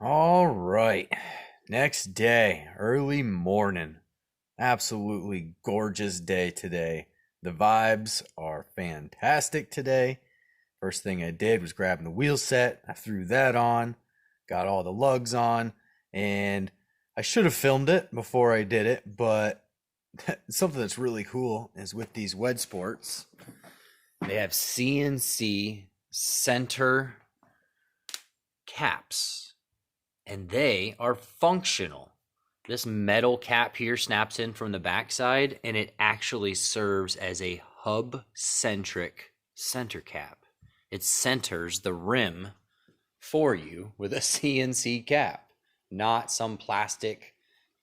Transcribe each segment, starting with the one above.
All right. Next day, early morning. Absolutely gorgeous day today. The vibes are fantastic today. First thing I did was grabbing the wheel set. I threw that on, got all the lugs on, and I should have filmed it before I did it, but something that's really cool is with these Wed Sports, they have CNC center caps and they are functional. This metal cap here snaps in from the backside and it actually serves as a hub centric center cap. It centers the rim for you with a CNC cap, not some plastic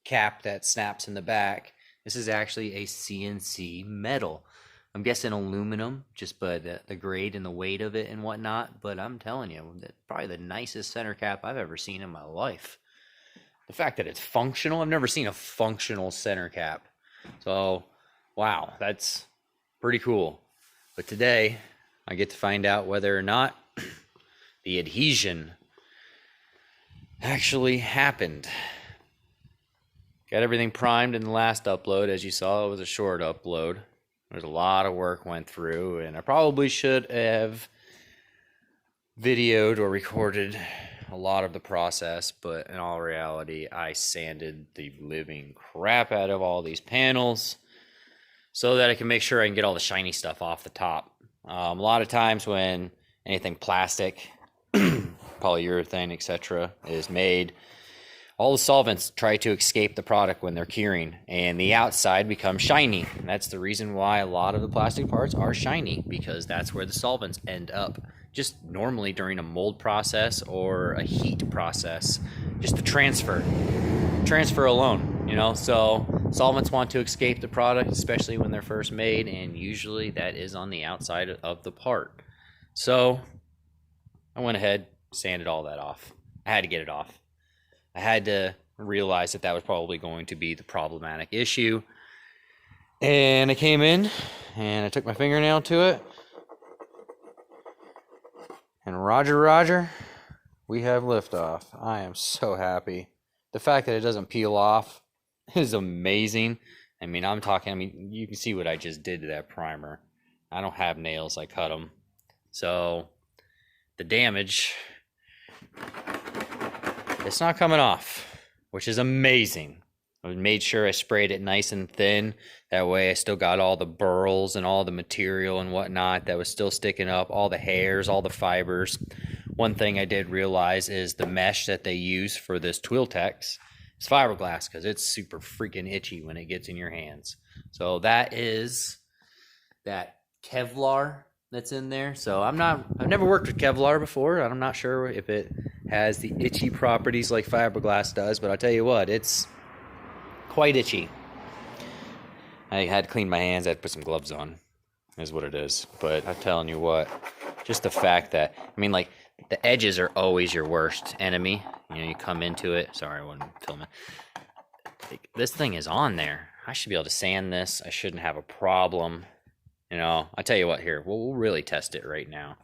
cap that snaps in the back. This is actually a CNC metal. I'm guessing aluminum, just by the grade and the weight of it and whatnot. But I'm telling you, that's probably the nicest center cap I've ever seen in my life. The fact that it's functional, I've never seen a functional center cap. So, wow, that's pretty cool. But today, I get to find out whether or not the adhesion actually happened. Got everything primed in the last upload. As you saw, it was a short upload. There's a lot of work went through, and I probably should have videoed or recorded a lot of the process, but in all reality, I sanded the living crap out of all these panels so that I can make sure I can get all the shiny stuff off the top. A lot of times when anything plastic, polyurethane, etc. is made, all the solvents try to escape the product when they're curing, and the outside becomes shiny. And that's the reason why a lot of the plastic parts are shiny, because that's where the solvents end up. Just normally during a mold process or a heat process, just the transfer alone, So solvents want to escape the product, especially when they're first made, and usually that is on the outside of the part. So I went ahead, sanded all that off. I had to get it off. I had to realize that was probably going to be the problematic issue. And I came in and I took my fingernail to it. And Roger, we have liftoff. I am so happy. The fact that it doesn't peel off is amazing. You can see what I just did to that primer. I don't have nails, I cut them. So the damage, it's not coming off, which is amazing. I made sure I sprayed it nice and thin. That way I still got all the burls and all the material and whatnot that was still sticking up, all the hairs, all the fibers. One thing I did realize is the mesh that they use for this Twiltex is fiberglass, because it's super freaking itchy when it gets in your hands. So that is that Kevlar that's in there. So I've never worked with Kevlar before. I'm not sure if it has the itchy properties like fiberglass does, but I'll tell you what, it's quite itchy. I had to clean my hands. I had to put some gloves on, is what it is. But I'm telling you what, just the fact that, the edges are always your worst enemy. You come into it. Sorry, I wasn't filming. This thing is on there. I should be able to sand this. I shouldn't have a problem. I'll tell you what, here, we'll really test it right now.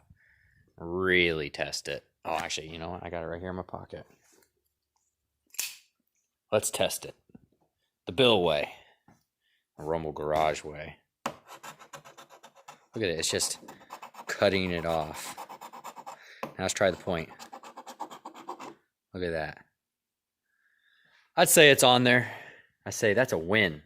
Really test it. Oh, actually, you know what? I got it right here in my pocket. Let's test it. The Bill way. The Rumble Garage way. Look at it. It's just cutting it off. Now let's try the point. Look at that. I'd say it's on there. I say that's a win.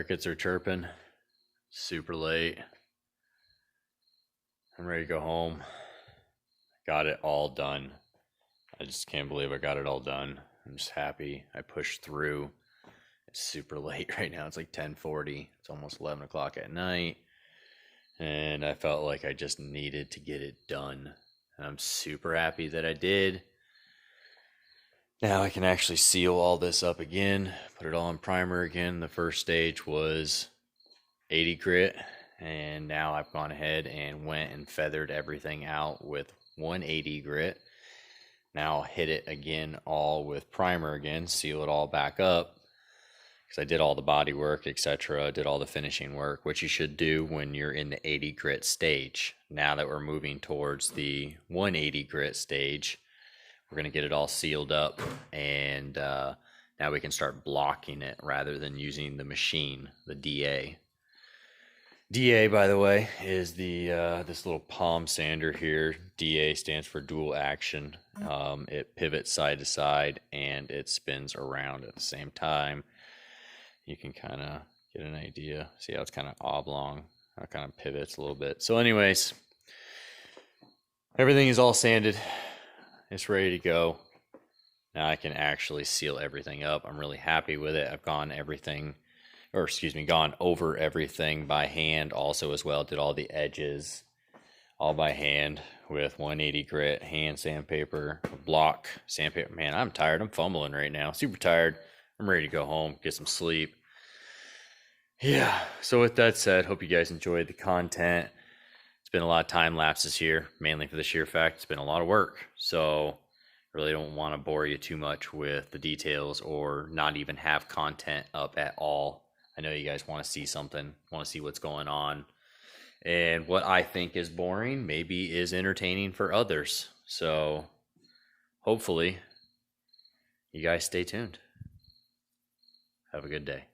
Crickets are chirping. Super late. I'm ready to go home. Got it all done. I just can't believe I got it all done. I'm just happy I pushed through. It's super late right now. It's like 10:40. It's almost 11 o'clock at night. And I felt like I just needed to get it done. And I'm super happy that I did. Now I can actually seal all this up again, put it all in primer again. The first stage was 80 grit, and now I've gone ahead and went and feathered everything out with 180 grit. Now I'll hit it again all with primer again, seal it all back up, because I did all the body work, etc., did all the finishing work, which you should do when you're in the 80 grit stage. Now that we're moving towards the 180 grit stage, we're going to get it all sealed up, and now we can start blocking it rather than using the machine, the DA. DA, by the way, is the this little palm sander here. DA stands for dual action. It pivots side to side, and it spins around at the same time. You can kind of get an idea. See how it's kind of oblong, how it kind of pivots a little bit. So anyways, everything is all sanded. It's ready to go. Now I can actually seal everything up. I'm really happy with it. I've gone over everything by hand also as well. Did all the edges all by hand with 180 grit, hand sandpaper, block sandpaper. Man, I'm tired. I'm fumbling right now. Super tired. I'm ready to go home, get some sleep. Yeah, so with that said, hope you guys enjoyed the content. It's been a lot of time lapses here, mainly for the sheer fact it's been a lot of work. So I really don't want to bore you too much with the details or not even have content up at all. I know you guys want to see something, want to see what's going on. And what I think is boring maybe is entertaining for others. So hopefully you guys stay tuned. Have a good day.